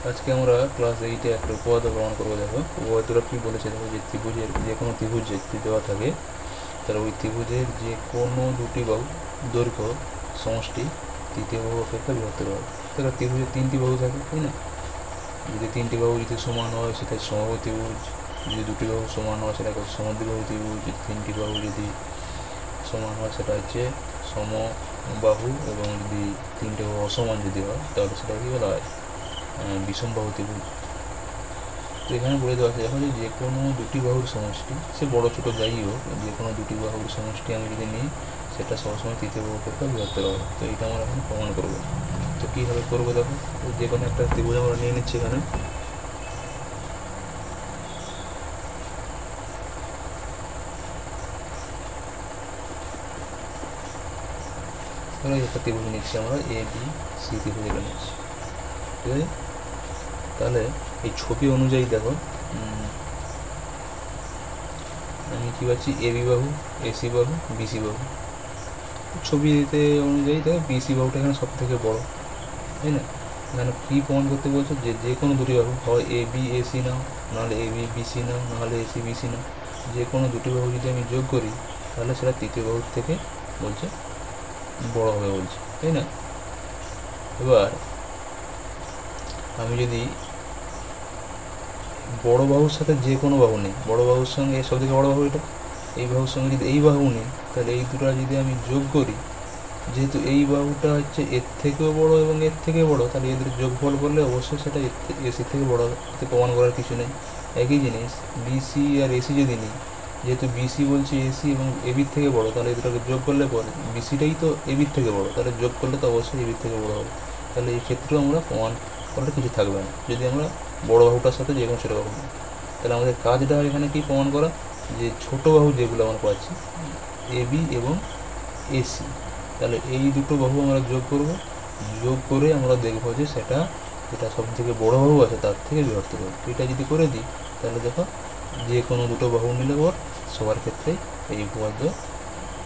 আজকে আমরা ক্লাস 8-এ একটা উপপাদ্য প্রমাণ করবো। দেখো উপপাদ্যটা কী বলেছে, দেখো যে ত্রিভুজের যে কোনো ত্রিভুজ যদি দেওয়া থাকে তাহলে ওই ত্রিভুজের যে কোনো দুটি বাহু দৈর্ঘ্য সমষ্টি তৃতীয় বাহু অপেক্ষা বৃহত্তর হবে। তাহলে ত্রিভুজের তিনটি বাহু থাকে, তাই না? যদি তিনটি বাহু যদি সমান হয় সেটা সমবাহু ত্রিভুজ, যদি দুটি বাহু সমান হয় সেটা সমদ্বিবাহু ত্রিভুজ, যদি তিনটি বাহু যদি সমান হয় সেটা হচ্ছে সমবাহু, এবং যদি তিনটে বাহু অসমান যদি হয় তাহলে সেটা কী বলা হয়? বিষমবাহু ত্রিভুজ। তো এখানে বলে দেওয়া আছে, দেখো যে কোনো দুটি বাহুর সমষ্টি, সে বড় ছোটো যাই হোক, যে কোনো দুটি বাহুর সমষ্টি আমি যদি নিই সেটা সবসময় তৃতীয় বাহু অপেক্ষা বৃহত্তর হবে। তো এইটা আমরা এখন প্রমাণ করবো। তো কীভাবে করবো দেখো, যে কোনো একটা ত্রিভুজ আমরা নিয়ে নিচ্ছি। এখানে একটা ত্রিভুজ নিচ্ছি আমরা, এ বি সি ত্রিভুজ এটা নিচ্ছি, ঠিক আছে? তাহলে এই ছবি অনুযায়ী দেখো আমি কী পাচ্ছি, এ বি বাহু, এসি বাহু, বিসি বাহু। ছবিতে অনুযায়ী দেখো বিসি বাহুটা এখানে সব থেকে বড়ো, তাই না? এখানে কী প্রমাণ করতে বলছে, যে কোনো দুটি বাহু, হয় এ বি এসি নাও, নাহলে এ বি বিসি নাও, নাহলে এসি বিসি নাও, যে কোনো দুটি বাহু যদি আমি যোগ করি তাহলে সেটা তৃতীয় বাহুর থেকে বলছে বড় হবে বলছে, তাই না? এবার আমি যদি বড় বাহুর সাথে যে কোনো বাহু নেই, বড় বাহুর সঙ্গে সব থেকে বড় বাহু এটা, এই বাহুর সঙ্গে যদি এই বাহু নেই তাহলে এই দুটো যদি আমি যোগ করি, যেহেতু এই বাহুটা হচ্ছে এর থেকেও বড় এবং এর থেকে বড়, তাহলে এদের যোগফল করলে অবশ্যই সেটা এসির থেকে বড় হবে। এতে প্রমাণ করার কিছু নেই। একই জিনিস বিসি আর এসি যদি নিই, যেহেতু বিসি বলছে এসি এবং এবির থেকে বড়, তাহলে এদেরকে যোগ করলে পরে বিসিটাই তো এবির থেকে বড়, তাহলে যোগ করলে তো অবশ্যই এবির থেকে বড় হবে। তাহলে এই ক্ষেত্রেও আমরা প্রমাণ করার কিছু থাকবে না যদি আমরা বড় বাহুটার সাথে যে কোনো ছোটো বাহু নিই। তাহলে আমাদের কাজটা এখানে কি প্রমাণ করা, যে ছোটো বাহু যেগুলো আমরা পাচ্ছি এবি এবং এসি, তাহলে এই দুটো বাহু আমরা যোগ করব, যোগ করে আমরা দেখব যে সেটা যেটা সব থেকে বড়ো বাহু আছে তার থেকে বৃহত্তর হবে। এটা যদি করে দিই তাহলে দেখো যে কোনো দুটো বাহু নিলে পর সবার ক্ষেত্রেই এই উপপাদ্য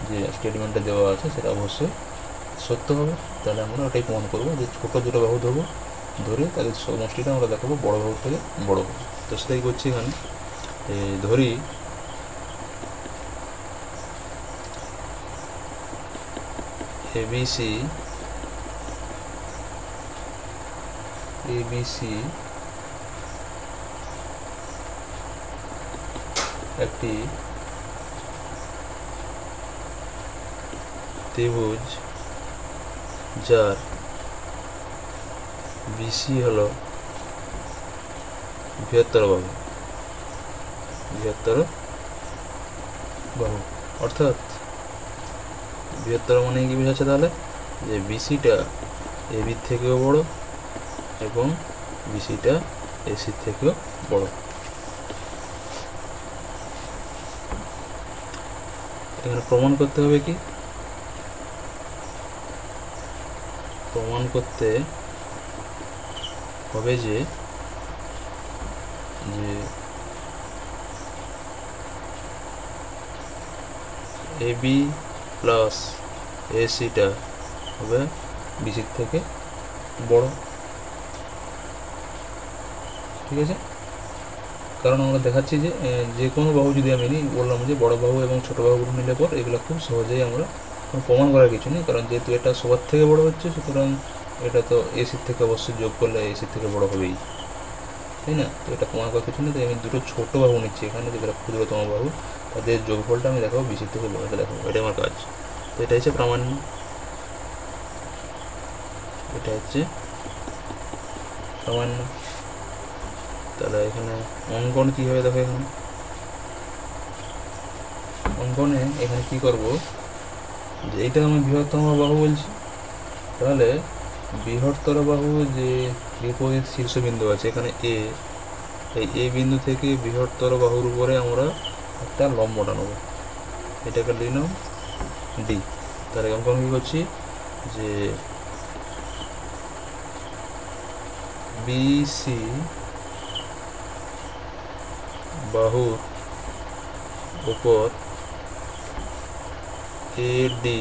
যে স্টেটমেন্টটা দেওয়া আছে সেটা অবশ্যই সত্য হবে। তাহলে আমরা ওটাই প্রমাণ করবো, যে ছোটো দুটো বাহু ধরবো, ধরে তাদের সমষ্টিটা আমরা দেখাবো বড়ো বাহু থেকে বড়ো বাহু। তো সেটাই করছি এখানে। ধরি এবিসি একটি ত্রিভুজ যার বিসি হলো বৃহত্তর বাহু, অর্থাৎ বৃহত্তর মানে কি বোঝাচ্ছে তাহলে, যে বিসিটা এবির থেকেও বড় এবং বিসিটা এসির থেকেও বড়। এখানে প্রমাণ করতে হবে কি, প্রমাণ করতে হবে যে এবি প্লাস এসিটা হবে বিসির থেকে বড়, ঠিক আছে? কারণ আমরা দেখাচ্ছি যে কোনো বাহু যদি আমি নিই, বললাম যে বড় বাহু এবং ছোটো বাহুগুলো নিলে পর এগুলো খুব সহজেই আমরা প্রমাণ করার কিছু নেই, কারণ যেহেতু এটা সবার থেকে বড় হচ্ছে, সুতরাং এটা তো এসির থেকে অবশ্যই যোগ করলে এসির থেকে বড় হবেই, তাই না? তো এটা প্রমাণ করার কিছু নেই। তো আমি দুটো ছোটো বাহু নিচ্ছি এখানে, যেগুলো ক্ষুদ্রতম বাহু, তাদের যোগফলটা আমি দেখাবো বিসির থেকে বড়, এটা দেখাবো, এটাই আমার কাজ। তো এটা হচ্ছে প্রামাণ্য, এটা হচ্ছে প্রামাণ্য। তাহলে এখানে অঙ্কন কী হবে দেখো, এখানে অঙ্কনে এখানে কী করবো, যে এইটা আমি বৃহত্তম বাহু বলছি, তাহলে বৃহত্তর বাহু যে বিপরীত শীর্ষবিন্দু আছে এখানে এই এ বিন্দু থেকে বৃহত্তর বাহুর উপরে আমরা একটা লম্ব টানবো, এটাকে নিলাম ডি। তাহলে অঙ্কন কী করছি, যে বিসি বাহুর উপর এডি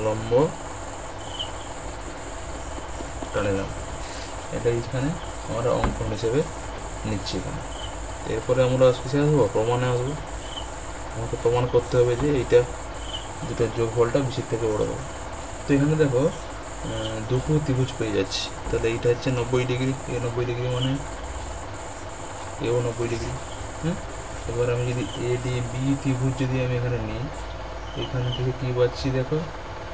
লম্ব টানিলাম, এটা এখানে আমরা অঙ্কন হিসেবে নিচ্ছি এখানে। এরপরে আমরা কিসে আসবো, প্রমাণে আসবো। আমাকে প্রমাণ করতে হবে যে এইটা দুটো যোগফলটা বিসির থেকে বড় হবে। তো এখানে দেখো দুটো ত্রিভুজ পেয়ে যাচ্ছি। তাহলে এইটা হচ্ছে 90 ডিগ্রি, এ 90 ডিগ্রি মানে এও 90 ডিগ্রি। এবার আমি যদি এ ডি বি ত্রিভুজ যদি আমি এখানে নিই, এখান থেকে কী পাচ্ছি দেখো,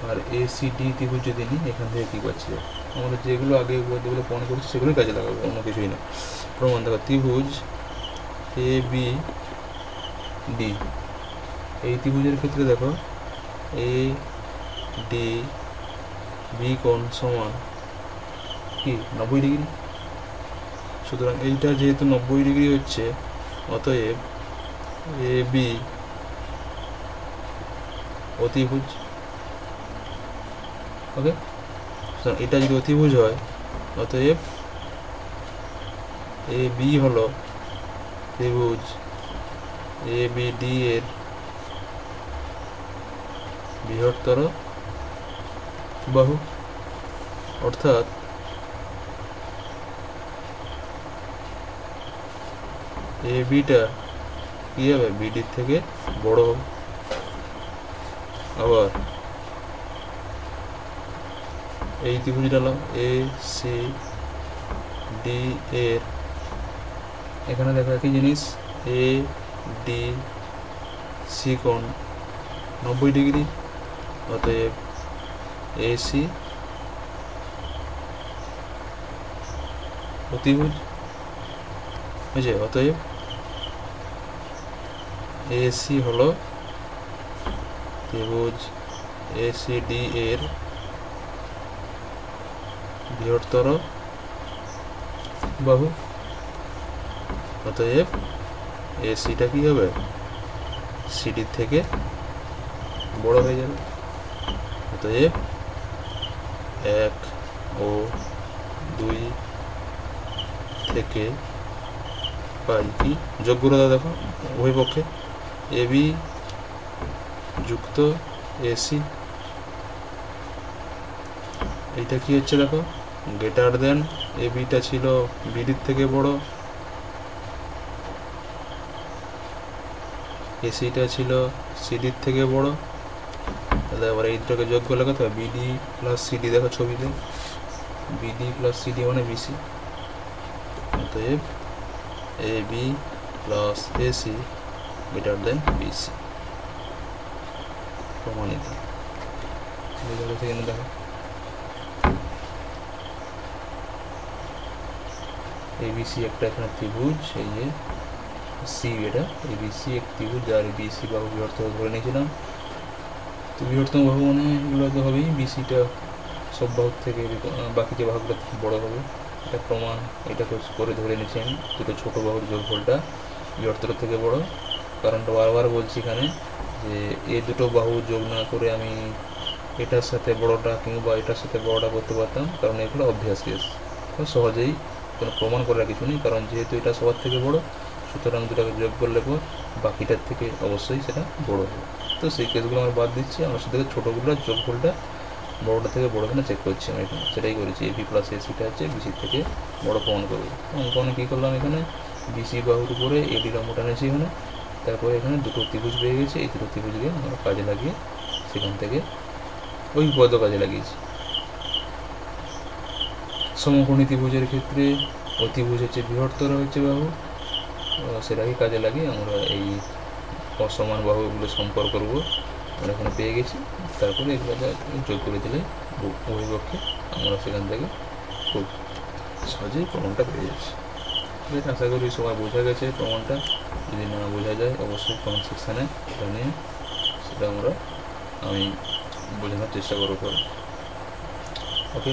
আর এ সি ডি ত্রিভুজ যদি নিই, এখান থেকে কী পাচ্ছি দেখো। আমরা যেগুলো আগে যেগুলো প্রমাণ করছি সেগুলোই কাজে লাগাবো, অন্য কিছুই না। প্রমাণ দেখো, ত্রিভুজ এ বি ডি, এই ত্রিভুজের ক্ষেত্রে দেখো এ ডি বি কোণ সমান কি 90 ডিগ্রি। সুতরাং এইটা যেহেতু 90 ডিগ্রি হচ্ছে, অতএব এ বি অতিভুজ। ওকে, সুতরাং এটা যদি অতিভুজ হয়, অতএব এ বি হলো ত্রিভুজ এ বি ডি এর বৃহত্তর বাহু। অর্থাৎ এ বিটা কী হবে, বিডির থেকে বড় হবে। আবার এই ত্রিভুজটা হলো এ সি ডি এর, এখানে দেখো একই জিনিস, এ ডি সি কোণ 90 ডিগ্রি, অতএব এ সি অতিভুজ বুঝে। অতএব এ সি হলো ত্রিভুজ এ সি ডি এর বৃহত্তর বাহু। অতএব এ সিটা কী হবে, সিডির থেকে বড় হয়ে যাবে। অতএব 1 ও 2 থেকে পাই কি যোগ করে দাও, দেখো উভয় পক্ষে এ বি যুক্ত এসি। এইটা কি হচ্ছে দেখো, গ্রেটার দেন, এ বিটা ছিল বিডির থেকে বড়, এসিটা ছিল সিডির থেকে বড়। তাহলে আবার এই দুটোকে যোগ করলে কত হয়, বিডি প্লাস সিডি, দেখো ছবিতে বিডি প্লাস সিডি মানে বিসি। অতএব A B plus AC greater than BC, প্রমাণিত। সেখানে দেখো এবিসি একটা এখানে ত্রিভুজ, এই যে সি, এটা এবিসি এক ত্রিভুজ, আর বিসি বাহু বৃহত্তম ধরে নিয়েছিলাম। তো বৃহত্তম বাহু মানে এগুলো তো হবেই, বিসিটা সব বাহুর থেকে বাকি যে বাহুগুলো বড় হবে, এটা প্রমাণ। এটা করে ধরে নিচ্ছি আমি, দুটো ছোটো বাহুর যোগফলটা বৃহত্তর থেকে বড়। কারণটা বারবার বলছি এখানে যে এই দুটো বাহু যোগ না করে আমি এটার সাথে বড়টা কিংবা এটার সাথে বড়টা করতে পারতাম, কারণ এগুলো অভ্যাস কেস, সহজেই কোনো প্রমাণ করার কিছু নেই। কারণ যেহেতু এটা সবার থেকে বড়, সুতরাং দুটাকে যোগ করলে পর বাকিটার থেকে অবশ্যই সেটা বড় হবে। তো সেই কেসগুলো আমরা বাদ দিচ্ছি, আমরা শুধু ছোটোগুলোর যোগফলটা বড়োটা থেকে বড়ো কিনা চেক করছি আমি এখানে, সেটাই করেছি। এ বি প্লাস এসিটা হচ্ছে বিসির থেকে বড় প্রমাণ করবো। অঙ্কনে কী করলাম, এখানে বিসি বাহুর উপরে এডি লম্ব টানেছি এখানে, তারপরে এখানে দুটো ত্রিভুজ পেয়ে গেছে, এই দুটো ত্রিভুজকে আমরা কাজে লাগিয়ে সেখান থেকে ওই পদ কাজে লাগিয়েছি। সমকোণী ত্রিভুজের ক্ষেত্রে অতিভুজ হচ্ছে বৃহত্তর হচ্ছে বাহু, সেটাকে কাজে লাগিয়ে আমরা এই অসমান বাহুগুলো সম্পর্ক করবো আমরা এখানে পেয়ে গেছি। তারপরে এগুলো যোগ করে দিলে উভয় পক্ষে আমরা সেখান থেকে খুব সহজেই প্রমাণটা পেয়ে যাচ্ছি। ঠিক আছে, আশা করি সবাই বোঝা গেছে প্রমাণটা। যদি না বোঝা যায় অবশ্যই কমেন্ট সেকশানে জানিয়ে সেটা আমি বোঝানোর চেষ্টা করবো। ওকে।